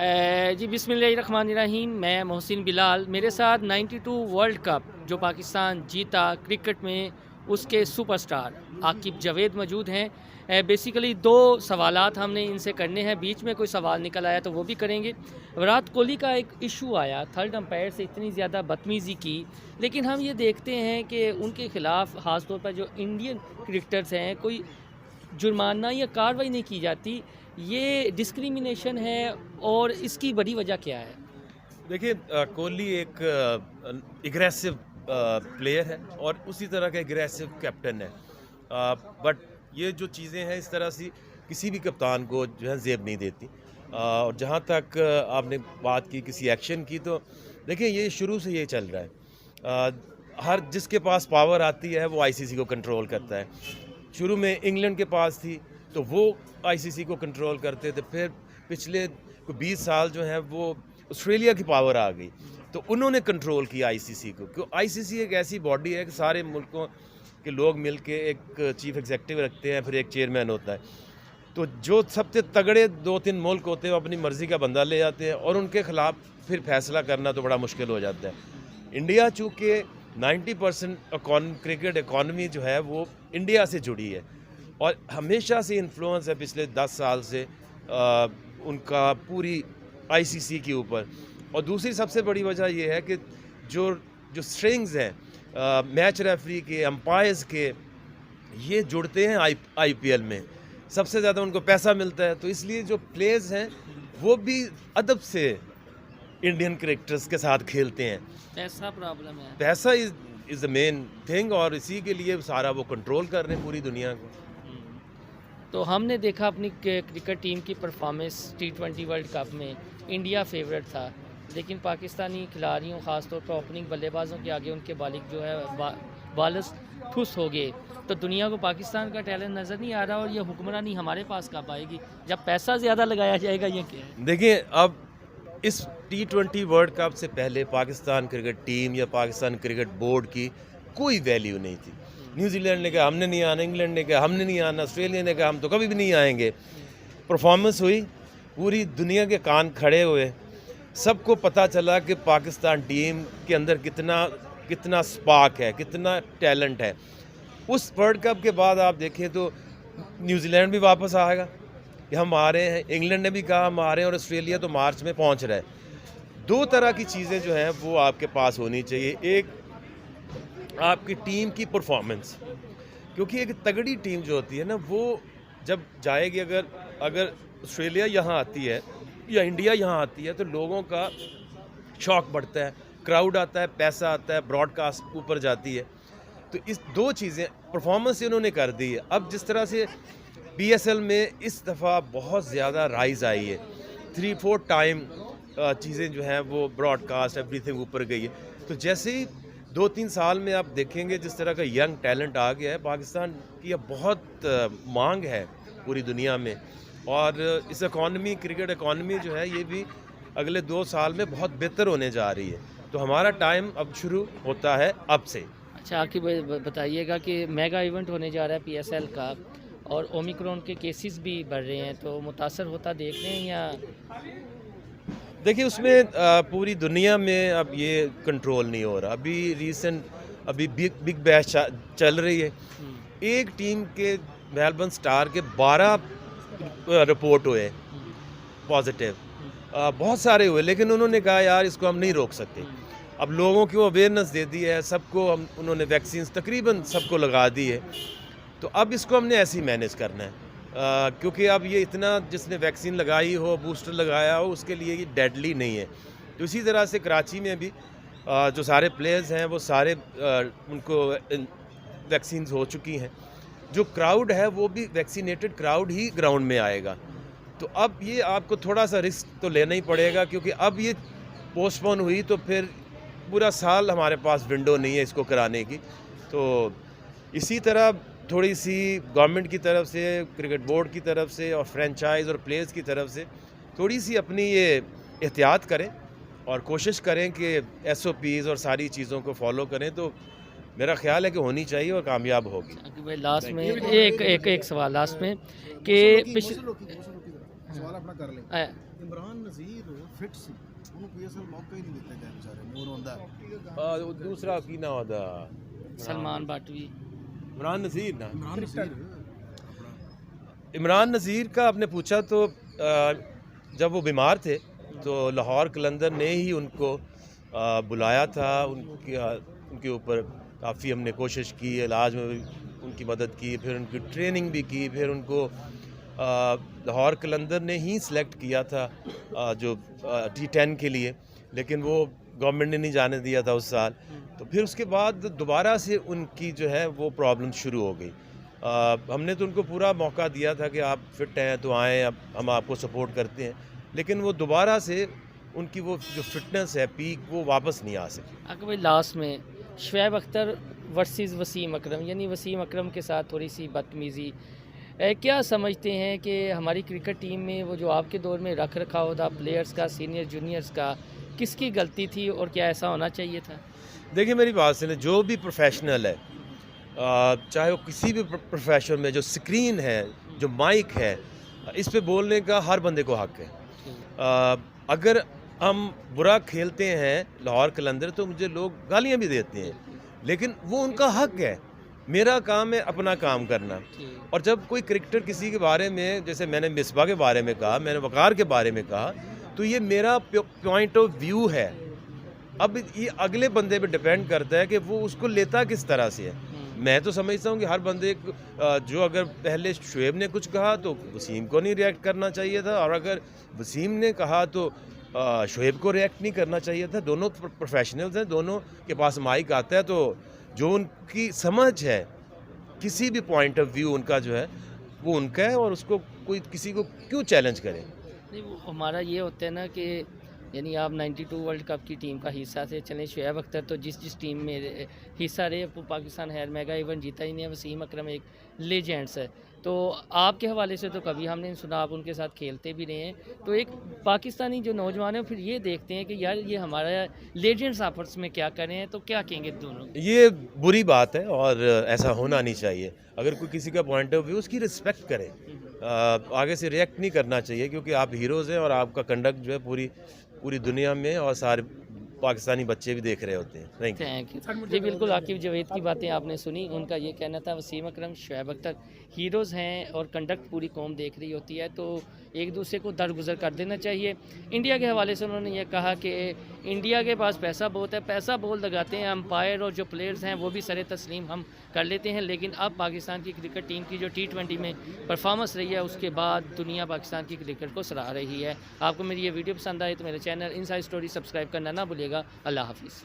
जी बिस्मिल्लाहिर्रहमानिर्रहीम। मैं मोहसिन बिलाल। मेरे साथ 92 वर्ल्ड कप जो पाकिस्तान जीता क्रिकेट में, उसके सुपरस्टार आकिब जावेद मौजूद हैं। बेसिकली दो सवालात हमने इनसे करने हैं, बीच में कोई सवाल निकल आया तो वो भी करेंगे। विराट कोहली का एक इशू आया, थर्ड अंपायर से इतनी ज़्यादा बदतमीज़ी की, लेकिन हम ये देखते हैं कि उनके ख़िलाफ़ ख़ास तौर पर जो इंडियन क्रिकेटर्स हैं, कोई जुर्माना या कार्रवाई नहीं की जाती। ये डिस्क्रिमिनेशन है और इसकी बड़ी वजह क्या है? देखिए, कोहली एक एग्रेसिव प्लेयर है और उसी तरह का एग्रेसिव कैप्टन है। बट ये जो चीज़ें हैं इस तरह से किसी भी कप्तान को जो है ज़ेब नहीं देती। और जहाँ तक आपने बात की किसी एक्शन की, तो देखिए ये शुरू से ये चल रहा है। हर जिसके पास पावर आती है वो आईसीसी को कंट्रोल करता है। शुरू में इंग्लैंड के पास थी तो वो आईसीसी को कंट्रोल करते थे। फिर पिछले 20 साल जो है वो ऑस्ट्रेलिया की पावर आ गई तो उन्होंने कंट्रोल किया आईसीसी को। क्यों? आईसीसी एक ऐसी बॉडी है कि सारे मुल्कों के लोग मिलके एक चीफ एग्जीक्यूटिव रखते हैं, फिर एक चेयरमैन होता है। तो जो सबसे तगड़े 2-3 मुल्क होते हैं वो अपनी मर्ज़ी का बंदा ले जाते हैं और उनके ख़िलाफ़ फिर फैसला करना तो बड़ा मुश्किल हो जाता है। इंडिया चूँकि 90% क्रिकेट इकॉनमी जो है वो इंडिया से जुड़ी है और हमेशा से इन्फ्लुएंस है पिछले 10 साल से उनका पूरी आईसीसी के ऊपर। और दूसरी सबसे बड़ी वजह यह है कि जो जो स्ट्रिंग्स हैं मैच रेफरी के, अंपायर्स के, ये जुड़ते हैं आईपीएल में। सबसे ज़्यादा उनको पैसा मिलता है, तो इसलिए जो प्लेयर्स हैं वो भी अदब से इंडियन क्रिकेटर्स के साथ खेलते हैं। पैसा प्रॉब्लम है। पैसा इज़ द मेन थिंग और इसी के लिए सारा वो कंट्रोल कर रहे हैं पूरी दुनिया को। तो हमने देखा अपनी क्रिकेट टीम की परफॉर्मेंस T20 वर्ल्ड कप में, इंडिया फेवरेट था, लेकिन पाकिस्तानी खिलाड़ियों ख़ास तौर पर ओपनिंग बल्लेबाजों के आगे उनके बालिग जो है बालस ठुस हो गए। तो दुनिया को पाकिस्तान का टैलेंट नज़र नहीं आ रहा और ये हुक्मरानी हमारे पास कब आएगी? जब पैसा ज़्यादा लगाया जाएगा, ये क्या है? देखिए, अब इस T20 वर्ल्ड कप से पहले पाकिस्तान क्रिकेट टीम या पाकिस्तान क्रिकेट बोर्ड की कोई वैल्यू नहीं थी। न्यूजीलैंड ने कहा हमने नहीं आना, इंग्लैंड ने कहा हमने नहीं आना, ऑस्ट्रेलिया ने कहा हम तो कभी भी नहीं आएंगे। परफॉर्मेंस हुई, पूरी दुनिया के कान खड़े हुए, सबको पता चला कि पाकिस्तान टीम के अंदर कितना स्पार्क है, कितना टैलेंट है। उस वर्ल्ड कप के बाद आप देखें तो न्यूजीलैंड भी वापस आएगा कि हम आ रहे हैं, इंग्लैंड ने भी कहा हम आ रहे हैं और ऑस्ट्रेलिया तो मार्च में पहुंच रहा है। दो तरह की चीज़ें जो हैं वो आपके पास होनी चाहिए। एक आपकी टीम की परफॉर्मेंस, क्योंकि एक तगड़ी टीम जो होती है ना वो जब जाएगी, अगर ऑस्ट्रेलिया यहाँ आती है या इंडिया यहाँ आती है तो लोगों का शौक बढ़ता है, क्राउड आता है, पैसा आता है, ब्रॉडकास्ट ऊपर जाती है। तो इस दो चीज़ें परफॉर्मेंस इन्होंने कर दी है। अब जिस तरह से पीएसएल में इस दफ़ा बहुत ज़्यादा राइज आई है, 3-4 टाइम चीज़ें जो हैं वो ब्रॉडकास्ट एवरीथिंग ऊपर गई है। तो जैसे ही 2-3 साल में आप देखेंगे जिस तरह का यंग टैलेंट आ गया है, पाकिस्तान की अब बहुत मांग है पूरी दुनिया में और इस इकॉनमी, क्रिकेट इकॉनमी जो है ये भी अगले 2 साल में बहुत बेहतर होने जा रही है। तो हमारा टाइम अब शुरू होता है अब से। अच्छा, आखिर बताइएगा कि मेगा इवेंट होने जा रहा है पीएसएल का और ओमिक्रॉन के केसेस भी बढ़ रहे हैं, तो मुतासर होता देख रहे हैं या? देखिए, उसमें पूरी दुनिया में अब ये कंट्रोल नहीं हो रहा। अभी बिग बैश चल रही है। एक टीम के मेलबर्न स्टार के 12 रिपोर्ट हुए पॉजिटिव। बहुत सारे हुए, लेकिन उन्होंने कहा यार इसको हम नहीं रोक सकते। अब लोगों को अवेयरनेस दे दी है, सबको उन्होंने वैक्सीन तकरीबन सबको लगा दी है। तो अब इसको हमने ऐसे ही मैनेज करना है, क्योंकि अब ये इतना जिसने वैक्सीन लगाई हो, बूस्टर लगाया हो, उसके लिए ये डेडली नहीं है। तो इसी तरह से कराची में भी जो सारे प्लेयर्स हैं वो सारे उनको वैक्सीन हो चुकी हैं। जो क्राउड है वो भी वैक्सीनेटेड क्राउड ही ग्राउंड में आएगा। तो अब ये आपको थोड़ा सा रिस्क तो लेना ही पड़ेगा, क्योंकि अब ये पोस्टपोन हुई तो फिर पूरा साल हमारे पास विंडो नहीं है इसको कराने की। तो इसी तरह थोड़ी सी गवर्नमेंट की तरफ से, क्रिकेट बोर्ड की तरफ से और फ्रेंचाइज और प्लेयर्स की तरफ से थोड़ी सी अपनी ये एहतियात करें और कोशिश करें कि एसओपीज़ और सारी चीज़ों को फॉलो करें, तो मेरा ख्याल है कि होनी चाहिए और कामयाब होगी। भाई लास्ट में एक सवाल लास्ट में कि सवाल अपना कर लें। इमरान ਨਜ਼ੀਰ ਫਿੱਟ ਸੀ, ਉਹਨੂੰ ਪੀਐਸਐਲ ਮੌਕਾ ਹੀ ਨਹੀਂ ਦਿੱਤਾ ਗਿਆ ਵਿਚਾਰੇ ਨੂੰ, ਰੋਂਦਾ ਹੈ। वो दूसरा की ना होता सलमान बाटवी, इमरान नज़ीर ना ਇਮਰਾਨ ਨਜ਼ੀਰ इमरान नज़ीर का आपने पूछा तो जब वो बीमार थे तो लाहौर कलंदर ने ही उनको बुलाया था। उनके ऊपर काफ़ी हमने कोशिश की, इलाज में भी उनकी मदद की, फिर उनकी ट्रेनिंग भी की, फिर उनको लाहौर कलंदर ने ही सिलेक्ट किया था जो T10 के लिए, लेकिन वो गवर्नमेंट ने नहीं जाने दिया था उस साल। तो फिर उसके बाद दोबारा से उनकी जो है वो प्रॉब्लम शुरू हो गई। हमने तो उनको पूरा मौका दिया था कि आप फिट हैं तो आएँ, अब हम आपको सपोर्ट करते हैं, लेकिन वो दोबारा से उनकी वो जो फिटनेस है पीक वो वापस नहीं आ सकी। अगर भाई लास्ट में शुएब अख्तर वर्सेस वसीम अकरम, यानी वसीम अकरम के साथ थोड़ी सी बदतमीज़ी, क्या समझते हैं कि हमारी क्रिकेट टीम में वो जो आपके दौर में रख रखाव था प्लेयर्स का, सीनियर जूनियर्स का, किसकी गलती थी और क्या ऐसा होना चाहिए था? देखिए मेरी बात सुने, जो भी प्रोफेशनल है, चाहे वो किसी भी प्रोफेशन में, जो स्क्रीन है, जो माइक है, इस पे बोलने का हर बंदे को हक है। अगर हम बुरा खेलते हैं लाहौर कलंदर तो मुझे लोग गालियाँ भी देते हैं, लेकिन वो उनका हक है। मेरा काम है अपना काम करना। और जब कोई क्रिकेटर किसी के बारे में, जैसे मैंने मिसबा के बारे में कहा, मैंने वकार के बारे में कहा, तो ये मेरा पॉइंट ऑफ व्यू है। अब ये अगले बंदे पे डिपेंड करता है कि वो उसको लेता किस तरह से है। मैं तो समझता हूँ कि हर बंदे जो अगर पहले शुएब ने कुछ कहा तो वसीम को नहीं रिएक्ट करना चाहिए था, और अगर वसीम ने कहा तो शुएब को रिएक्ट नहीं करना चाहिए था। दोनों प्रोफेशनल्स हैं, दोनों के पास माइक आता है, तो जो उनकी समझ है, किसी भी पॉइंट ऑफ व्यू उनका जो है वो उनका है, और उसको कोई किसी को क्यों चैलेंज करे। नहीं, वो हमारा ये होता है ना कि यानी आप 92 वर्ल्ड कप की टीम का हिस्सा थे, चलें शुएब अख्तर तो जिस टीम में हिस्सा रहे, वो पाकिस्तान हेयर मेगा इवेंट जीता ही नहीं है, वसीम अकरम एक लेजेंड्स है। तो आपके हवाले से तो कभी हमने सुना, आप उनके साथ खेलते भी रहे हैं, तो एक पाकिस्तानी जो नौजवान है फिर ये देखते हैं कि यार ये हमारा लेजेंड्स आपस में क्या करें, तो क्या कहेंगे दोनों? ये बुरी बात है और ऐसा होना नहीं चाहिए। अगर कोई किसी का पॉइंट ऑफ व्यू, उसकी रिस्पेक्ट करें, आगे से रिएक्ट नहीं करना चाहिए, क्योंकि आप हीरोज़ हैं और आपका कंडक्ट जो है पूरी दुनिया में और सारे पाकिस्तानी बच्चे भी देख रहे होते हैं। Thank you. जी बिल्कुल, आकिब जवेद की बातें आपने सुनी, उनका ये कहना था वसीम अकरम, शुएब अख्तर हीरोज़ हैं और कंडक्ट पूरी कौम देख रही होती है, तो एक दूसरे को दरगुजर कर देना चाहिए। इंडिया के हवाले से उन्होंने ये कहा कि इंडिया के पास पैसा बहुत है, पैसा बहुत लगाते हैं, अंपायर और जो प्लेयर्स हैं वो भी सरे तस्लीम हम कर लेते हैं, लेकिन अब पाकिस्तान की क्रिकेट टीम की जो T20 में परफॉर्मेंस रही है उसके बाद दुनिया पाकिस्तान की क्रिकेट को सराह रही है। आपको मेरी ये वीडियो पसंद आए तो मेरे चैनल इनसाइड स्टोरी सब्सक्राइब करना ना भूलिएगा। अल्लाह हाफिज़।